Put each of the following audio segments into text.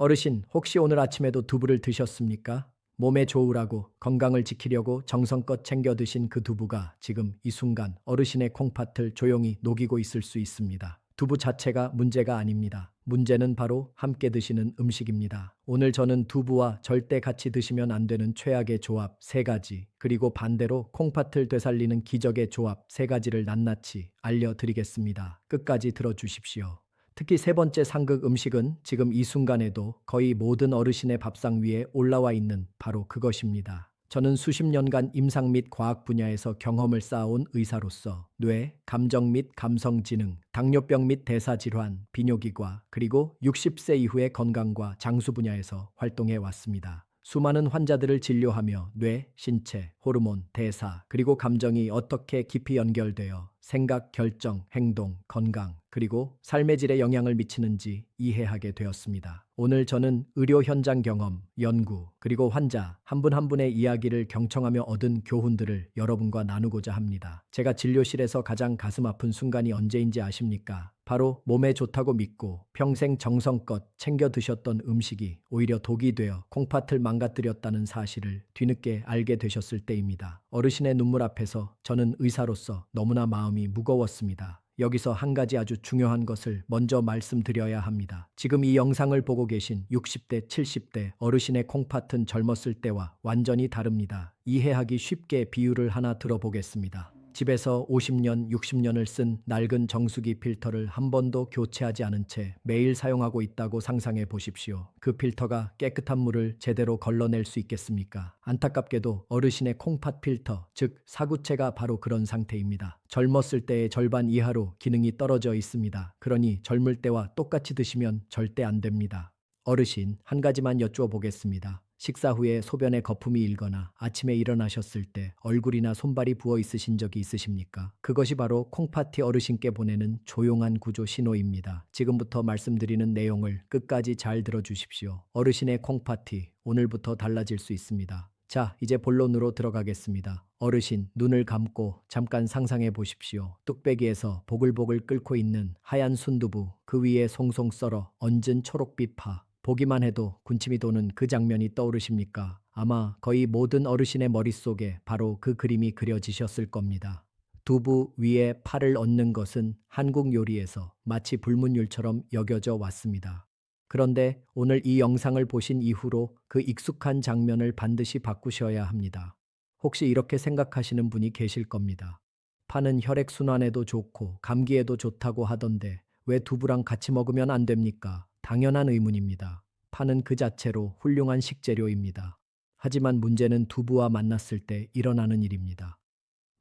어르신, 혹시 오늘 아침에도 두부를 드셨습니까? 몸에 좋으라고 건강을 지키려고 정성껏 챙겨 드신 그 두부가 지금 이 순간 어르신의 콩팥을 조용히 녹이고 있을 수 있습니다. 두부 자체가 문제가 아닙니다. 문제는 바로 함께 드시는 음식입니다. 오늘 저는 두부와 절대 같이 드시면 안 되는 최악의 조합 세 가지, 그리고 반대로 콩팥을 되살리는 기적의 조합 세 가지를 낱낱이 알려드리겠습니다. 끝까지 들어주십시오. 특히 세 번째 상극 음식은 지금 이 순간에도 거의 모든 어르신의 밥상 위에 올라와 있는 바로 그것입니다. 저는 수십 년간 임상 및 과학 분야에서 경험을 쌓아온 의사로서 뇌, 감정 및 감성 지능, 당뇨병 및 대사질환, 비뇨기과, 그리고 60세 이후의 건강과 장수 분야에서 활동해 왔습니다. 수많은 환자들을 진료하며 뇌, 신체, 호르몬, 대사, 그리고 감정이 어떻게 깊이 연결되어 생각, 결정, 행동, 건강, 그리고 삶의 질에 영향을 미치는지 이해하게 되었습니다. 오늘 저는 의료 현장 경험, 연구, 그리고 환자 한 분 한 분의 이야기를 경청하며 얻은 교훈들을 여러분과 나누고자 합니다. 제가 진료실에서 가장 가슴 아픈 순간이 언제인지 아십니까? 바로 몸에 좋다고 믿고 평생 정성껏 챙겨 드셨던 음식이 오히려 독이 되어 콩팥을 망가뜨렸다는 사실을 뒤늦게 알게 되셨을 때입니다. 어르신의 눈물 앞에서 저는 의사로서 너무나 마음이 무거웠습니다. 여기서 한 가지 아주 중요한 것을 먼저 말씀드려야 합니다. 지금 이 영상을 보고 계신 60대, 70대 어르신의 콩팥은 젊었을 때와 완전히 다릅니다. 이해하기 쉽게 비유를 하나 들어보겠습니다. 집에서 50년, 60년을 쓴 낡은 정수기 필터를 한 번도 교체하지 않은 채 매일 사용하고 있다고 상상해 보십시오. 그 필터가 깨끗한 물을 제대로 걸러낼 수 있겠습니까? 안타깝게도 어르신의 콩팥 필터, 즉 사구체가 바로 그런 상태입니다. 젊었을 때의 절반 이하로 기능이 떨어져 있습니다. 그러니 젊을 때와 똑같이 드시면 절대 안 됩니다. 어르신, 한 가지만 여쭈어 보겠습니다. 식사 후에 소변에 거품이 일거나 아침에 일어나셨을 때 얼굴이나 손발이 부어 있으신 적이 있으십니까? 그것이 바로 콩팥이 어르신께 보내는 조용한 구조 신호입니다. 지금부터 말씀드리는 내용을 끝까지 잘 들어주십시오. 어르신의 콩팥이 오늘부터 달라질 수 있습니다. 자, 이제 본론으로 들어가겠습니다. 어르신, 눈을 감고 잠깐 상상해 보십시오. 뚝배기에서 보글보글 끓고 있는 하얀 순두부, 그 위에 송송 썰어 얹은 초록빛 파. 보기만 해도 군침이 도는 그 장면이 떠오르십니까? 아마 거의 모든 어르신의 머릿속에 바로 그 그림이 그려지셨을 겁니다. 두부 위에 파를 얹는 것은 한국 요리에서 마치 불문율처럼 여겨져 왔습니다. 그런데 오늘 이 영상을 보신 이후로 그 익숙한 장면을 반드시 바꾸셔야 합니다. 혹시 이렇게 생각하시는 분이 계실 겁니다. 파는 혈액순환에도 좋고 감기에도 좋다고 하던데 왜 두부랑 같이 먹으면 안 됩니까? 당연한 의문입니다. 파는 그 자체로 훌륭한 식재료입니다. 하지만 문제는 두부와 만났을 때 일어나는 일입니다.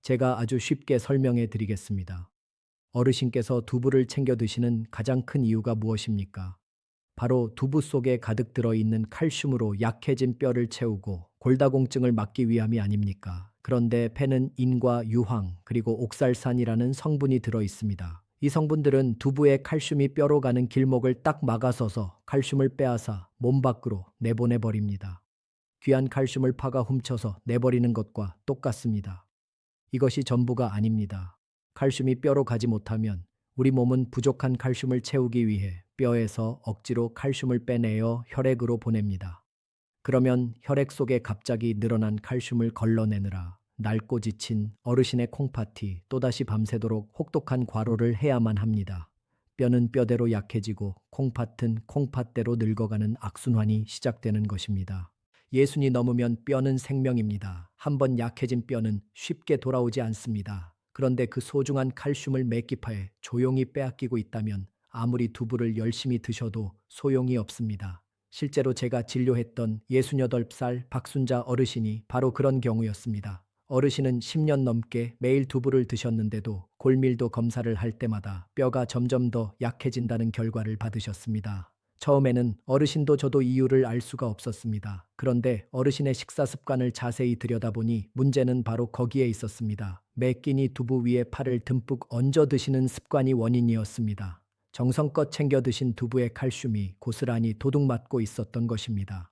제가 아주 쉽게 설명해 드리겠습니다. 어르신께서 두부를 챙겨 드시는 가장 큰 이유가 무엇입니까? 바로 두부 속에 가득 들어있는 칼슘으로 약해진 뼈를 채우고 골다공증을 막기 위함이 아닙니까? 그런데 폐는 인과 유황 그리고 옥살산이라는 성분이 들어 있습니다. 이 성분들은 두부의 칼슘이 뼈로 가는 길목을 딱 막아서서 칼슘을 빼앗아 몸 밖으로 내보내버립니다. 귀한 칼슘을 파가 훔쳐서 내버리는 것과 똑같습니다. 이것이 전부가 아닙니다. 칼슘이 뼈로 가지 못하면 우리 몸은 부족한 칼슘을 채우기 위해 뼈에서 억지로 칼슘을 빼내어 혈액으로 보냅니다. 그러면 혈액 속에 갑자기 늘어난 칼슘을 걸러내느라 낡고 지친 어르신의 콩팥이 또다시 밤새도록 혹독한 과로를 해야만 합니다. 뼈는 뼈대로 약해지고 콩팥은 콩팥대로 늙어가는 악순환이 시작되는 것입니다. 예순이 넘으면 뼈는 생명입니다. 한번 약해진 뼈는 쉽게 돌아오지 않습니다. 그런데 그 소중한 칼슘을 맥기파에 조용히 빼앗기고 있다면 아무리 두부를 열심히 드셔도 소용이 없습니다. 실제로 제가 진료했던 68살 박순자 어르신이 바로 그런 경우였습니다. 어르신은 10년 넘게 매일 두부를 드셨는데도 골밀도 검사를 할 때마다 뼈가 점점 더 약해진다는 결과를 받으셨습니다. 처음에는 어르신도 저도 이유를 알 수가 없었습니다. 그런데 어르신의 식사 습관을 자세히 들여다보니 문제는 바로 거기에 있었습니다. 매 끼니 두부 위에 파를 듬뿍 얹어 드시는 습관이 원인이었습니다. 정성껏 챙겨 드신 두부의 칼슘이 고스란히 도둑맞고 있었던 것입니다.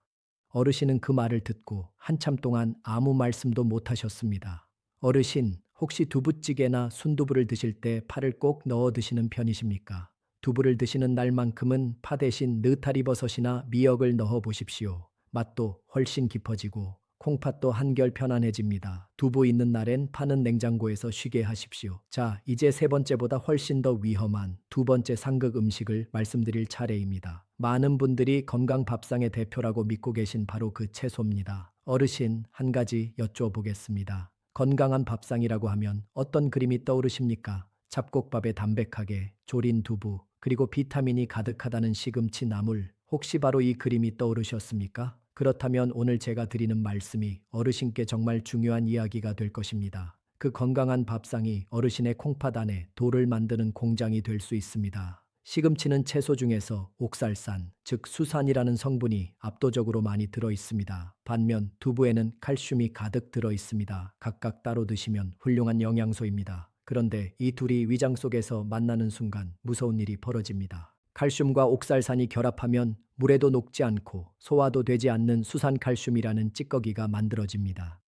어르신은 그 말을 듣고 한참 동안 아무 말씀도 못 하셨습니다. 어르신, 혹시 두부찌개나 순두부를 드실 때 파를 꼭 넣어 드시는 편이십니까? 두부를 드시는 날만큼은 파 대신 느타리버섯이나 미역을 넣어 보십시오. 맛도 훨씬 깊어지고 콩팥도 한결 편안해집니다. 두부 있는 날엔 파는 냉장고에서 쉬게 하십시오. 자, 이제 세 번째보다 훨씬 더 위험한 두 번째 상극 음식을 말씀드릴 차례입니다. 많은 분들이 건강 밥상의 대표라고 믿고 계신 바로 그 채소입니다. 어르신, 한 가지 여쭤보겠습니다. 건강한 밥상이라고 하면 어떤 그림이 떠오르십니까? 잡곡밥에 담백하게 졸인 두부, 그리고 비타민이 가득하다는 시금치 나물, 혹시 바로 이 그림이 떠오르셨습니까? 그렇다면 오늘 제가 드리는 말씀이 어르신께 정말 중요한 이야기가 될 것입니다. 그 건강한 밥상이 어르신의 콩팥 안에 돌을 만드는 공장이 될 수 있습니다. 시금치는 채소 중에서 옥살산, 즉 수산이라는 성분이 압도적으로 많이 들어 있습니다. 반면 두부에는 칼슘이 가득 들어 있습니다. 각각 따로 드시면 훌륭한 영양소입니다. 그런데 이 둘이 위장 속에서 만나는 순간 무서운 일이 벌어집니다. 칼슘과 옥살산이 결합하면 물에도 녹지 않고 소화도 되지 않는 수산칼슘이라는 찌꺼기가 만들어집니다.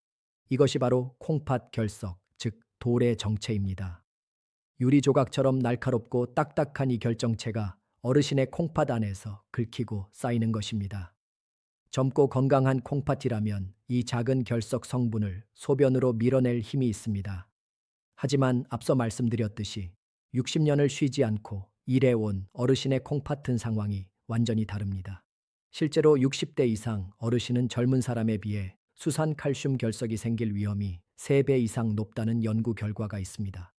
이것이 바로 콩팥 결석, 즉 돌의 정체입니다. 유리 조각처럼 날카롭고 딱딱한 이 결정체가 어르신의 콩팥 안에서 긁히고 쌓이는 것입니다. 젊고 건강한 콩팥이라면 이 작은 결석 성분을 소변으로 밀어낼 힘이 있습니다. 하지만 앞서 말씀드렸듯이 60년을 쉬지 않고 일해온 어르신의 콩팥은 상황이 완전히 다릅니다. 실제로 60대 이상 어르신은 젊은 사람에 비해 수산 칼슘 결석이 생길 위험이 3배 이상 높다는 연구 결과가 있습니다.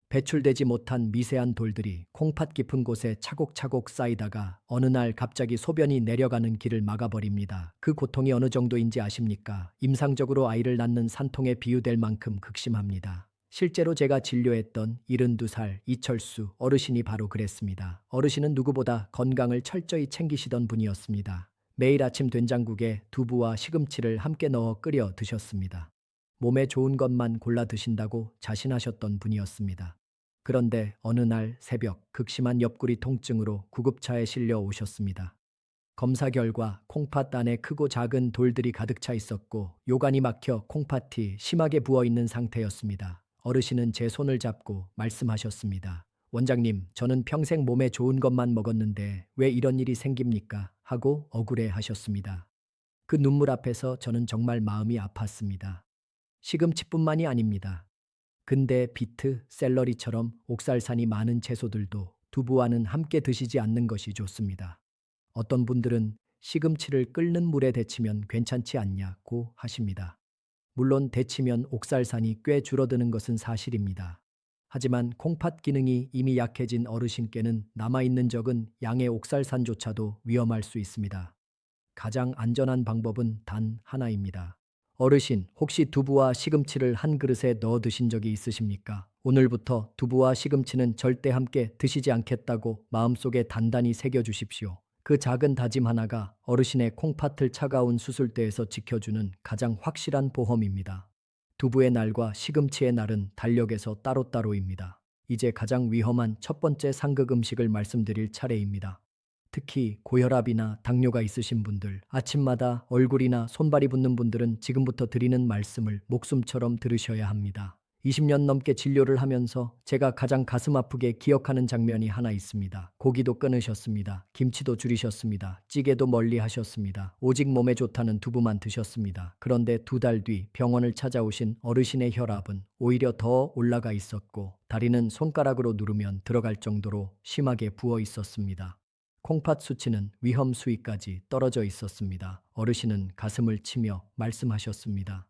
배출되지 못한 미세한 돌들이 콩팥 깊은 곳에 차곡차곡 쌓이다가 어느 날 갑자기 소변이 내려가는 길을 막아버립니다. 그 고통이 어느 정도인지 아십니까? 임상적으로 아이를 낳는 산통에 비유될 만큼 극심합니다. 실제로 제가 진료했던 72살 이철수 어르신이 바로 그랬습니다. 어르신은 누구보다 건강을 철저히 챙기시던 분이었습니다. 매일 아침 된장국에 두부와 시금치를 함께 넣어 끓여 드셨습니다. 몸에 좋은 것만 골라 드신다고 자신하셨던 분이었습니다. 그런데 어느 날 새벽 극심한 옆구리 통증으로 구급차에 실려 오셨습니다. 검사 결과 콩팥 안에 크고 작은 돌들이 가득 차 있었고 요관이 막혀 콩팥이 심하게 부어있는 상태였습니다. 어르신은 제 손을 잡고 말씀하셨습니다. 원장님, 저는 평생 몸에 좋은 것만 먹었는데 왜 이런 일이 생깁니까? 하고 억울해 하셨습니다. 그 눈물 앞에서 저는 정말 마음이 아팠습니다. 시금치뿐만이 아닙니다. 근데 비트, 샐러리처럼 옥살산이 많은 채소들도 두부와는 함께 드시지 않는 것이 좋습니다. 어떤 분들은 시금치를 끓는 물에 데치면 괜찮지 않냐고 하십니다. 물론 데치면 옥살산이 꽤 줄어드는 것은 사실입니다. 하지만 콩팥 기능이 이미 약해진 어르신께는 남아있는 적은 양의 옥살산조차도 위험할 수 있습니다. 가장 안전한 방법은 단 하나입니다. 어르신, 혹시 두부와 시금치를 한 그릇에 넣어 드신 적이 있으십니까? 오늘부터 두부와 시금치는 절대 함께 드시지 않겠다고 마음속에 단단히 새겨주십시오. 그 작은 다짐 하나가 어르신의 콩팥을 차가운 수술대에서 지켜주는 가장 확실한 보험입니다. 두부의 날과 시금치의 날은 달력에서 따로따로입니다. 이제 가장 위험한 첫 번째 상극 음식을 말씀드릴 차례입니다. 특히 고혈압이나 당뇨가 있으신 분들, 아침마다 얼굴이나 손발이 붓는 분들은 지금부터 드리는 말씀을 목숨처럼 들으셔야 합니다. 20년 넘게 진료를 하면서 제가 가장 가슴 아프게 기억하는 장면이 하나 있습니다. 고기도 끊으셨습니다. 김치도 줄이셨습니다. 찌개도 멀리 하셨습니다. 오직 몸에 좋다는 두부만 드셨습니다. 그런데 2달 뒤 병원을 찾아오신 어르신의 혈압은 오히려 더 올라가 있었고 다리는 손가락으로 누르면 들어갈 정도로 심하게 부어 있었습니다. 콩팥 수치는 위험 수위까지 떨어져 있었습니다. 어르신은 가슴을 치며 말씀하셨습니다.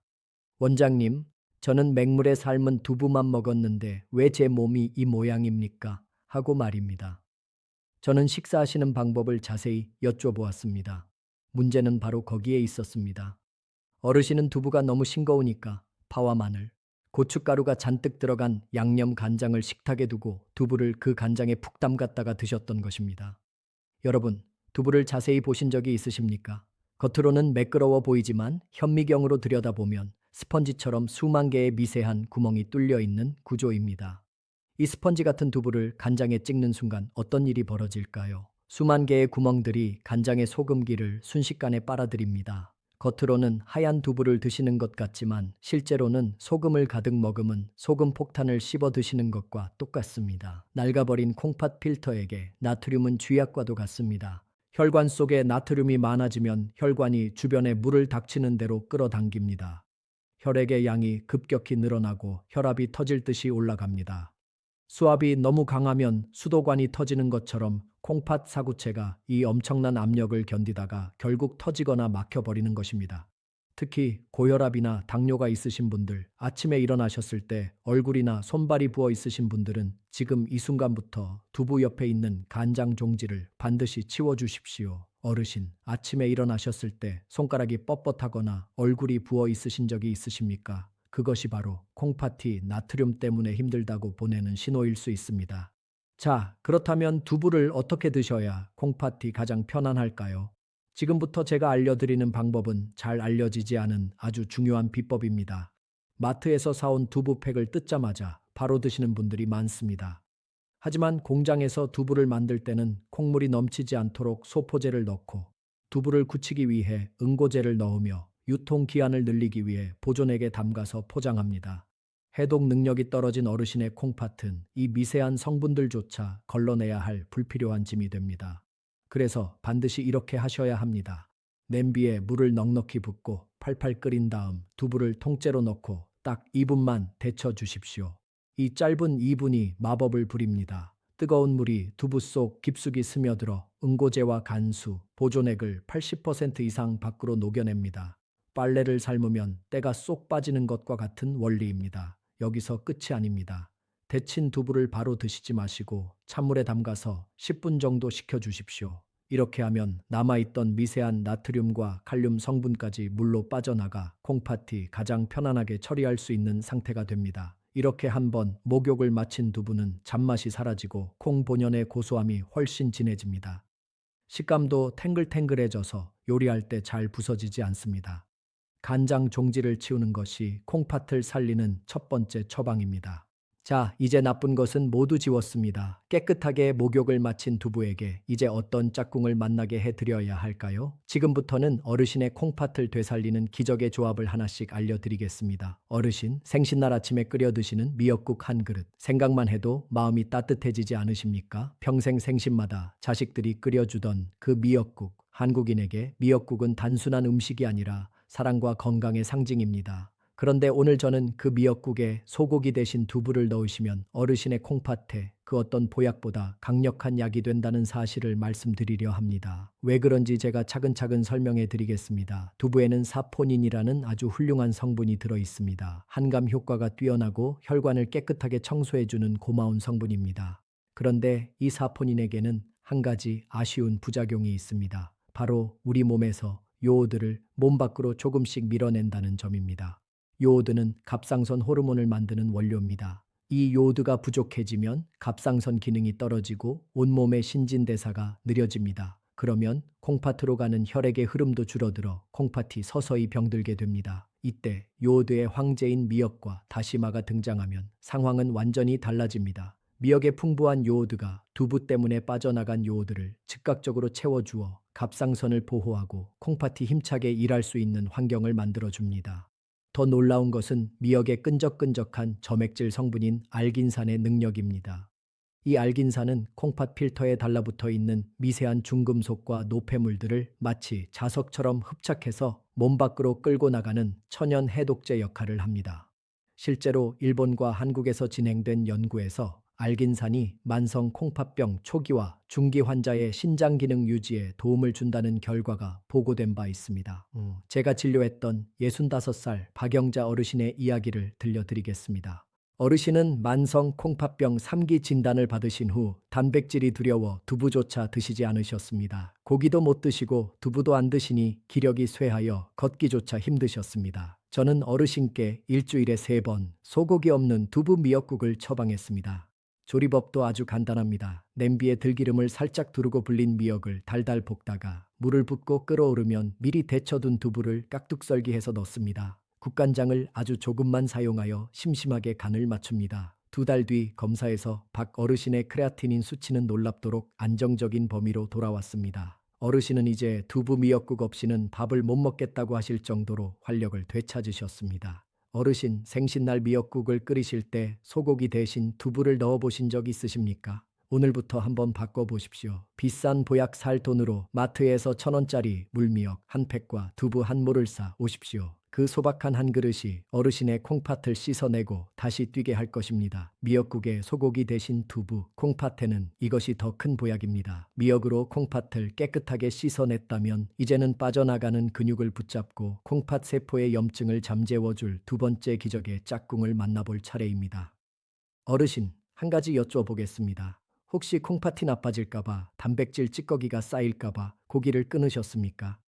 원장님, 저는 맹물에 삶은 두부만 먹었는데 왜 제 몸이 이 모양입니까? 하고 말입니다. 저는 식사하시는 방법을 자세히 여쭤보았습니다. 문제는 바로 거기에 있었습니다. 어르신은 두부가 너무 싱거우니까 파와 마늘, 고춧가루가 잔뜩 들어간 양념 간장을 식탁에 두고 두부를 그 간장에 푹 담갔다가 드셨던 것입니다. 여러분, 두부를 자세히 보신 적이 있으십니까? 겉으로는 매끄러워 보이지만 현미경으로 들여다보면 스펀지처럼 수만 개의 미세한 구멍이 뚫려 있는 구조입니다. 이 스펀지 같은 두부를 간장에 찍는 순간 어떤 일이 벌어질까요? 수만 개의 구멍들이 간장의 소금기를 순식간에 빨아들입니다. 겉으로는 하얀 두부를 드시는 것 같지만 실제로는 소금을 가득 머금은 소금 폭탄을 씹어 드시는 것과 똑같습니다. 낡아버린 콩팥 필터에게 나트륨은 쥐약과도 같습니다. 혈관 속에 나트륨이 많아지면 혈관이 주변에 물을 닥치는 대로 끌어당깁니다. 혈액의 양이 급격히 늘어나고 혈압이 터질 듯이 올라갑니다. 수압이 너무 강하면 수도관이 터지는 것처럼 콩팥 사구체가 이 엄청난 압력을 견디다가 결국 터지거나 막혀버리는 것입니다. 특히 고혈압이나 당뇨가 있으신 분들, 아침에 일어나셨을 때 얼굴이나 손발이 부어 있으신 분들은 지금 이 순간부터 두부 옆에 있는 간장 종지를 반드시 치워주십시오. 어르신, 아침에 일어나셨을 때 손가락이 뻣뻣하거나 얼굴이 부어 있으신 적이 있으십니까? 그것이 바로 콩팥이 나트륨 때문에 힘들다고 보내는 신호일 수 있습니다. 자, 그렇다면 두부를 어떻게 드셔야 콩팥이 가장 편안할까요? 지금부터 제가 알려드리는 방법은 잘 알려지지 않은 아주 중요한 비법입니다. 마트에서 사온 두부팩을 뜯자마자 바로 드시는 분들이 많습니다. 하지만 공장에서 두부를 만들 때는 콩물이 넘치지 않도록 소포제를 넣고 두부를 굳히기 위해 응고제를 넣으며 유통기한을 늘리기 위해 보존액에 담가서 포장합니다. 해독 능력이 떨어진 어르신의 콩팥은 이 미세한 성분들조차 걸러내야 할 불필요한 짐이 됩니다. 그래서 반드시 이렇게 하셔야 합니다. 냄비에 물을 넉넉히 붓고 팔팔 끓인 다음 두부를 통째로 넣고 딱 2분만 데쳐 주십시오. 이 짧은 2분이 마법을 부립니다. 뜨거운 물이 두부 속 깊숙이 스며들어 응고제와 간수, 보존액을 80% 이상 밖으로 녹여냅니다. 빨래를 삶으면 때가 쏙 빠지는 것과 같은 원리입니다. 여기서 끝이 아닙니다. 데친 두부를 바로 드시지 마시고 찬물에 담가서 10분 정도 식혀주십시오. 이렇게 하면 남아있던 미세한 나트륨과 칼륨 성분까지 물로 빠져나가 콩팥이 가장 편안하게 처리할 수 있는 상태가 됩니다. 이렇게 한번 목욕을 마친 두부는 잡맛이 사라지고 콩 본연의 고소함이 훨씬 진해집니다. 식감도 탱글탱글해져서 요리할 때 잘 부서지지 않습니다. 간장 종지를 치우는 것이 콩팥을 살리는 첫 번째 처방입니다. 자, 이제 나쁜 것은 모두 지웠습니다. 깨끗하게 목욕을 마친 두부에게 이제 어떤 짝꿍을 만나게 해드려야 할까요? 지금부터는 어르신의 콩팥을 되살리는 기적의 조합을 하나씩 알려드리겠습니다. 어르신, 생신날 아침에 끓여 드시는 미역국 한 그릇. 생각만 해도 마음이 따뜻해지지 않으십니까? 평생 생신마다 자식들이 끓여주던 그 미역국. 한국인에게 미역국은 단순한 음식이 아니라 사랑과 건강의 상징입니다. 그런데 오늘 저는 그 미역국에 소고기 대신 두부를 넣으시면 어르신의 콩팥에 그 어떤 보약보다 강력한 약이 된다는 사실을 말씀드리려 합니다. 왜 그런지 제가 차근차근 설명해 드리겠습니다. 두부에는 사포닌이라는 아주 훌륭한 성분이 들어 있습니다. 한감 효과가 뛰어나고 혈관을 깨끗하게 청소해주는 고마운 성분입니다. 그런데 이 사포닌에게는 한 가지 아쉬운 부작용이 있습니다. 바로 우리 몸에서 요오드를 몸 밖으로 조금씩 밀어낸다는 점입니다. 요오드는 갑상선 호르몬을 만드는 원료입니다. 이 요오드가 부족해지면 갑상선 기능이 떨어지고 온몸의 신진대사가 느려집니다. 그러면 콩팥으로 가는 혈액의 흐름도 줄어들어 콩팥이 서서히 병들게 됩니다. 이때 요오드의 황제인 미역과 다시마가 등장하면 상황은 완전히 달라집니다. 미역의 풍부한 요오드가 두부 때문에 빠져나간 요오드를 즉각적으로 채워주어 갑상선을 보호하고 콩팥이 힘차게 일할 수 있는 환경을 만들어줍니다. 더 놀라운 것은 미역의 끈적끈적한 점액질 성분인 알긴산의 능력입니다. 이 알긴산은 콩팥 필터에 달라붙어 있는 미세한 중금속과 노폐물들을 마치 자석처럼 흡착해서 몸 밖으로 끌고 나가는 천연 해독제 역할을 합니다. 실제로 일본과 한국에서 진행된 연구에서 알긴산이 만성 콩팥병 초기와 중기 환자의 신장 기능 유지에 도움을 준다는 결과가 보고된 바 있습니다. 제가 진료했던 65살 박영자 어르신의 이야기를 들려드리겠습니다. 어르신은 만성 콩팥병 3기 진단을 받으신 후 단백질이 두려워 두부조차 드시지 않으셨습니다. 고기도 못 드시고 두부도 안 드시니 기력이 쇠하여 걷기조차 힘드셨습니다. 저는 어르신께 일주일에 3번 소고기 없는 두부 미역국을 처방했습니다. 조리법도 아주 간단합니다. 냄비에 들기름을 살짝 두르고 불린 미역을 달달 볶다가 물을 붓고 끓어오르면 미리 데쳐둔 두부를 깍둑썰기해서 넣습니다. 국간장을 아주 조금만 사용하여 심심하게 간을 맞춥니다. 2달 뒤 검사에서 박 어르신의 크레아티닌 수치는 놀랍도록 안정적인 범위로 돌아왔습니다. 어르신은 이제 두부 미역국 없이는 밥을 못 먹겠다고 하실 정도로 활력을 되찾으셨습니다. 어르신, 생신날 미역국을 끓이실 때 소고기 대신 두부를 넣어 보신 적 있으십니까? 오늘부터 한번 바꿔보십시오. 비싼 보약 살 돈으로 마트에서 1,000원짜리 물미역 한 팩과 두부 한 모를 사 오십시오. 그 소박한 한 그릇이 어르신의 콩팥을 씻어내고 다시 뛰게 할 것입니다. 미역국에 소고기 대신 두부, 콩팥에는 이것이 더 큰 보약입니다. 미역으로 콩팥을 깨끗하게 씻어냈다면 이제는 빠져나가는 근육을 붙잡고 콩팥 세포의 염증을 잠재워줄 두 번째 기적의 짝꿍을 만나볼 차례입니다. 어르신, 한 가지 여쭤보겠습니다. 혹시 콩팥이 나빠질까봐, 단백질 찌꺼기가 쌓일까봐 고기를 끊으셨습니까?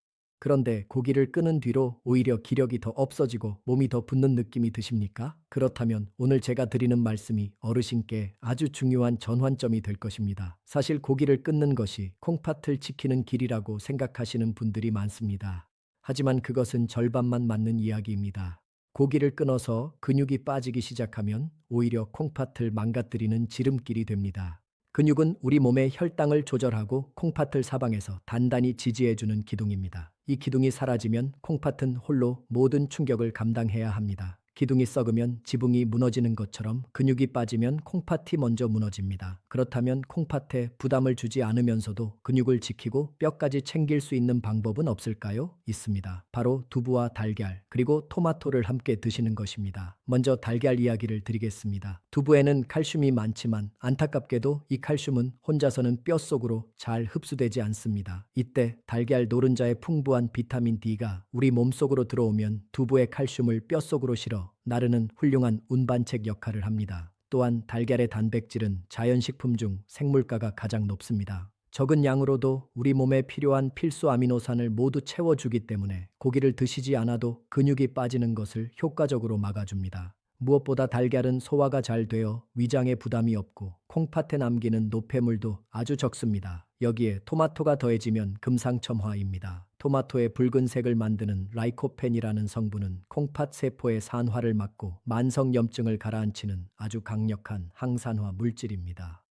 그런데 고기를 끊은 뒤로 오히려 기력이 더 없어지고 몸이 더 붓는 느낌이 드십니까? 그렇다면 오늘 제가 드리는 말씀이 어르신께 아주 중요한 전환점이 될 것입니다. 사실 고기를 끊는 것이 콩팥을 지키는 길이라고 생각하시는 분들이 많습니다. 하지만 그것은 절반만 맞는 이야기입니다. 고기를 끊어서 근육이 빠지기 시작하면 오히려 콩팥을 망가뜨리는 지름길이 됩니다. 근육은 우리 몸의 혈당을 조절하고 콩팥을 사방에서 단단히 지지해주는 기둥입니다. 이 기둥이 사라지면 콩팥은 홀로 모든 충격을 감당해야 합니다. 기둥이 썩으면 지붕이 무너지는 것처럼 근육이 빠지면 콩팥이 먼저 무너집니다. 그렇다면 콩팥에 부담을 주지 않으면서도 근육을 지키고 뼈까지 챙길 수 있는 방법은 없을까요? 있습니다. 바로 두부와 달걀, 그리고 토마토를 함께 드시는 것입니다. 먼저 달걀 이야기를 드리겠습니다. 두부에는 칼슘이 많지만 안타깝게도 이 칼슘은 혼자서는 뼛속으로 잘 흡수되지 않습니다. 이때 달걀 노른자의 풍부한 비타민 D가 우리 몸속으로 들어오면 두부의 칼슘을 뼛속으로 실어 나르는 훌륭한 운반책 역할을 합니다. 또한 달걀의 단백질은 자연식품 중 생물가가 가장 높습니다. 적은 양으로도 우리 몸에 필요한 필수 아미노산을 모두 채워주기 때문에 고기를 드시지 않아도 근육이 빠지는 것을 효과적으로 막아줍니다. 무엇보다 달걀은 소화가 잘 되어 위장에 부담이 없고 콩팥에 남기는 노폐물도 아주 적습니다. 여기에 토마토가 더해지면 금상첨화입니다. 토마토의 붉은색을 만드는 라이코펜이라는 성분은 콩팥 세포의 산화를 막고 만성염증을 가라앉히는 아주 강력한 항산화 물질입니다.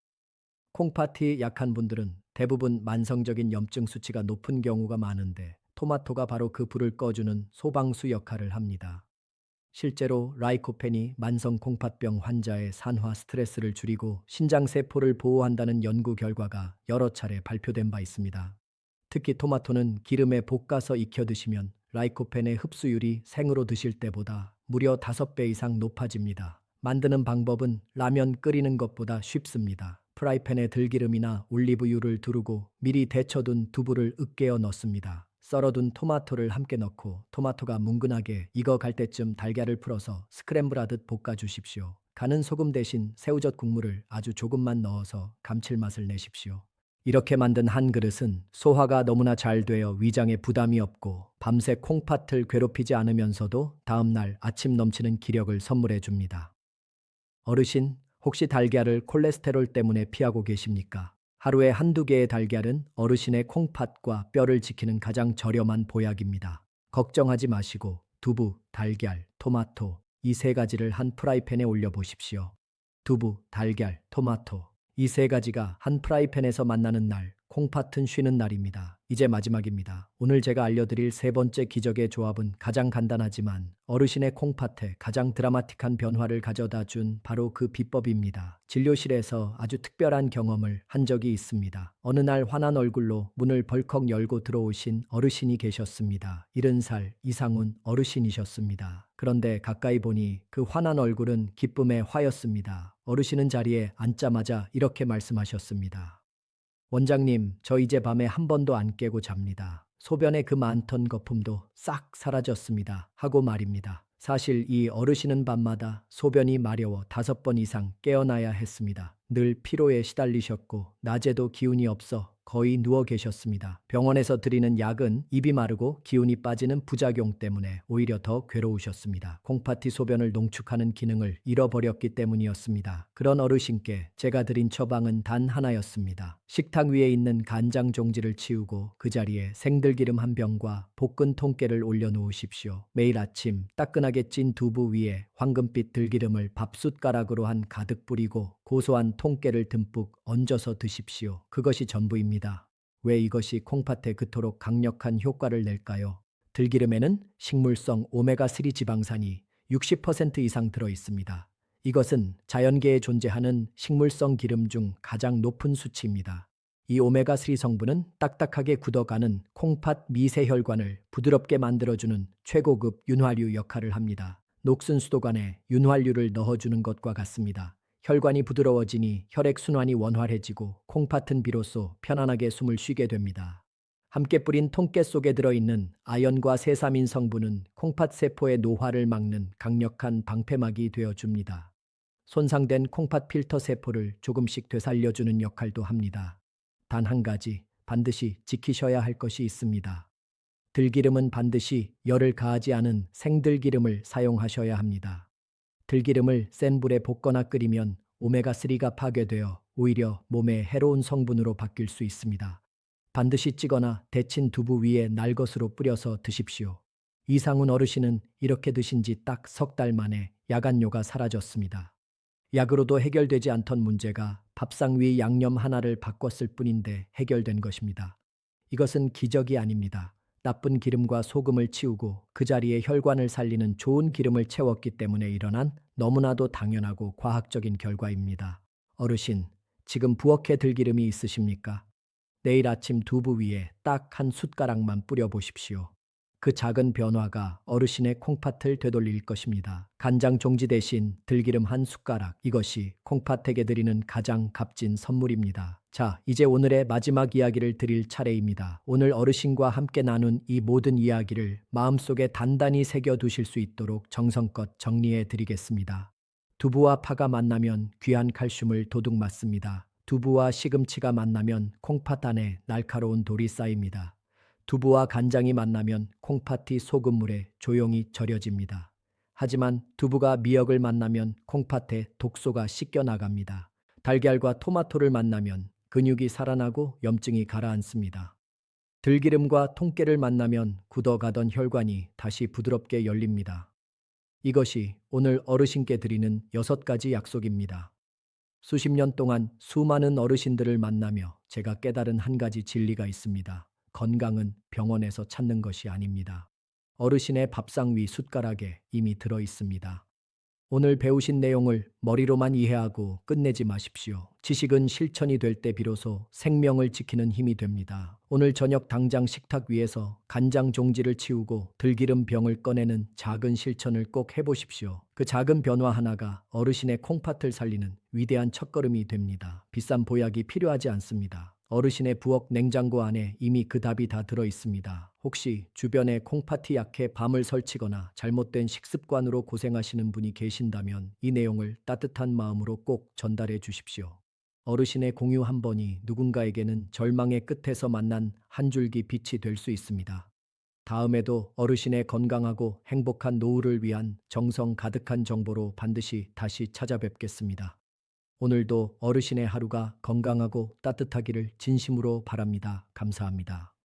콩팥이 약한 분들은 대부분 만성적인 염증 수치가 높은 경우가 많은데 토마토가 바로 그 불을 꺼주는 소방수 역할을 합니다. 실제로 라이코펜이 만성 콩팥병 환자의 산화 스트레스를 줄이고 신장 세포를 보호한다는 연구 결과가 여러 차례 발표된 바 있습니다. 특히 토마토는 기름에 볶아서 익혀 드시면 라이코펜의 흡수율이 생으로 드실 때보다 무려 5배 이상 높아집니다. 만드는 방법은 라면 끓이는 것보다 쉽습니다. 프라이팬에 들기름이나 올리브유를 두르고 미리 데쳐둔 두부를 으깨어 넣습니다. 썰어둔 토마토를 함께 넣고 토마토가 뭉근하게 익어갈 때쯤 달걀을 풀어서 스크램블하듯 볶아주십시오. 간은 소금 대신 새우젓 국물을 아주 조금만 넣어서 감칠맛을 내십시오. 이렇게 만든 한 그릇은 소화가 너무나 잘 되어 위장에 부담이 없고 밤새 콩팥을 괴롭히지 않으면서도 다음날 아침 넘치는 기력을 선물해 줍니다. 어르신, 혹시 달걀을 콜레스테롤 때문에 피하고 계십니까? 하루에 한두 개의 달걀은 어르신의 콩팥과 뼈를 지키는 가장 저렴한 보약입니다. 걱정하지 마시고 두부, 달걀, 토마토 이 세 가지를 한 프라이팬에 올려보십시오. 두부, 달걀, 토마토 이 세 가지가 한 프라이팬에서 만나는 날, 콩팥은 쉬는 날입니다. 이제 마지막입니다. 오늘 제가 알려드릴 세 번째 기적의 조합은 가장 간단하지만 어르신의 콩팥에 가장 드라마틱한 변화를 가져다 준 바로 그 비법입니다. 진료실에서 아주 특별한 경험을 한 적이 있습니다. 어느 날 환한 얼굴로 문을 벌컥 열고 들어오신 어르신이 계셨습니다. 70살 이상훈 어르신이셨습니다. 그런데 가까이 보니 그 환한 얼굴은 기쁨의 화였습니다. 어르신은 자리에 앉자마자 이렇게 말씀하셨습니다. 원장님, 저 이제 밤에 한 번도 안 깨고 잡니다. 소변에 그 많던 거품도 싹 사라졌습니다. 하고 말입니다. 사실 이 어르신은 밤마다 소변이 마려워 5번 이상 깨어나야 했습니다. 늘 피로에 시달리셨고 낮에도 기운이 없어 거의 누워 계셨습니다. 병원에서 드리는 약은 입이 마르고 기운이 빠지는 부작용 때문에 오히려 더 괴로우셨습니다. 콩팥이 소변을 농축하는 기능을 잃어버렸기 때문이었습니다. 그런 어르신께 제가 드린 처방은 단 하나였습니다. 식탁 위에 있는 간장 종지를 치우고 그 자리에 생들기름 한 병과 볶은 통깨를 올려놓으십시오. 매일 아침 따끈하게 찐 두부 위에 황금빛 들기름을 밥숟가락으로 한 가득 뿌리고 고소한 통깨를 듬뿍 얹어서 드십시오. 그것이 전부입니다. 왜 이것이 콩팥에 그토록 강력한 효과를 낼까요? 들기름에는 식물성 오메가3 지방산이 60% 이상 들어 있습니다. 이것은 자연계에 존재하는 식물성 기름 중 가장 높은 수치입니다. 이 오메가3 성분은 딱딱하게 굳어가는 콩팥 미세혈관을 부드럽게 만들어주는 최고급 윤활유 역할을 합니다. 녹슨 수도관에 윤활유를 넣어주는 것과 같습니다. 혈관이 부드러워지니 혈액순환이 원활해지고 콩팥은 비로소 편안하게 숨을 쉬게 됩니다. 함께 뿌린 통깨 속에 들어있는 아연과 세사민 성분은 콩팥 세포의 노화를 막는 강력한 방패막이 되어줍니다. 손상된 콩팥 필터 세포를 조금씩 되살려주는 역할도 합니다. 단 한 가지 반드시 지키셔야 할 것이 있습니다. 들기름은 반드시 열을 가하지 않은 생들기름을 사용하셔야 합니다. 들기름을 센 불에 볶거나 끓이면 오메가3가 파괴되어 오히려 몸에 해로운 성분으로 바뀔 수 있습니다. 반드시 찌거나 데친 두부 위에 날것으로 뿌려서 드십시오. 이상훈 어르신은 이렇게 드신 지 딱 석 달 만에 야간뇨가 사라졌습니다. 약으로도 해결되지 않던 문제가 밥상 위 양념 하나를 바꿨을 뿐인데 해결된 것입니다. 이것은 기적이 아닙니다. 나쁜 기름과 소금을 치우고 그 자리에 혈관을 살리는 좋은 기름을 채웠기 때문에 일어난 너무나도 당연하고 과학적인 결과입니다. 어르신, 지금 부엌에 들기름이 있으십니까? 내일 아침 두부 위에 딱 한 숟가락만 뿌려보십시오. 그 작은 변화가 어르신의 콩팥을 되돌릴 것입니다. 간장 종지 대신 들기름 한 숟가락, 이것이 콩팥에게 드리는 가장 값진 선물입니다. 자, 이제 오늘의 마지막 이야기를 드릴 차례입니다. 오늘 어르신과 함께 나눈 이 모든 이야기를 마음속에 단단히 새겨두실 수 있도록 정성껏 정리해 드리겠습니다. 두부와 파가 만나면 귀한 칼슘을 도둑 맞습니다. 두부와 시금치가 만나면 콩팥 안에 날카로운 돌이 쌓입니다. 두부와 간장이 만나면 콩팥이 소금물에 조용히 절여집니다. 하지만 두부가 미역을 만나면 콩팥에 독소가 씻겨 나갑니다. 달걀과 토마토를 만나면 근육이 살아나고 염증이 가라앉습니다. 들기름과 통깨를 만나면 굳어가던 혈관이 다시 부드럽게 열립니다. 이것이 오늘 어르신께 드리는 6가지 약속입니다. 수십 년 동안 수많은 어르신들을 만나며 제가 깨달은 한 가지 진리가 있습니다. 건강은 병원에서 찾는 것이 아닙니다. 어르신의 밥상 위 숟가락에 이미 들어 있습니다. 오늘 배우신 내용을 머리로만 이해하고 끝내지 마십시오. 지식은 실천이 될 때 비로소 생명을 지키는 힘이 됩니다. 오늘 저녁 당장 식탁 위에서 간장 종지를 치우고 들기름 병을 꺼내는 작은 실천을 꼭 해보십시오. 그 작은 변화 하나가 어르신의 콩팥을 살리는 위대한 첫걸음이 됩니다. 비싼 보약이 필요하지 않습니다. 어르신의 부엌 냉장고 안에 이미 그 답이 다 들어 있습니다. 혹시 주변에 콩팥이 약해 밤을 설치거나 잘못된 식습관으로 고생하시는 분이 계신다면 이 내용을 따뜻한 마음으로 꼭 전달해 주십시오. 어르신의 공유 한 번이 누군가에게는 절망의 끝에서 만난 한 줄기 빛이 될 수 있습니다. 다음에도 어르신의 건강하고 행복한 노후를 위한 정성 가득한 정보로 반드시 다시 찾아뵙겠습니다. 오늘도 어르신의 하루가 건강하고 따뜻하기를 진심으로 바랍니다. 감사합니다.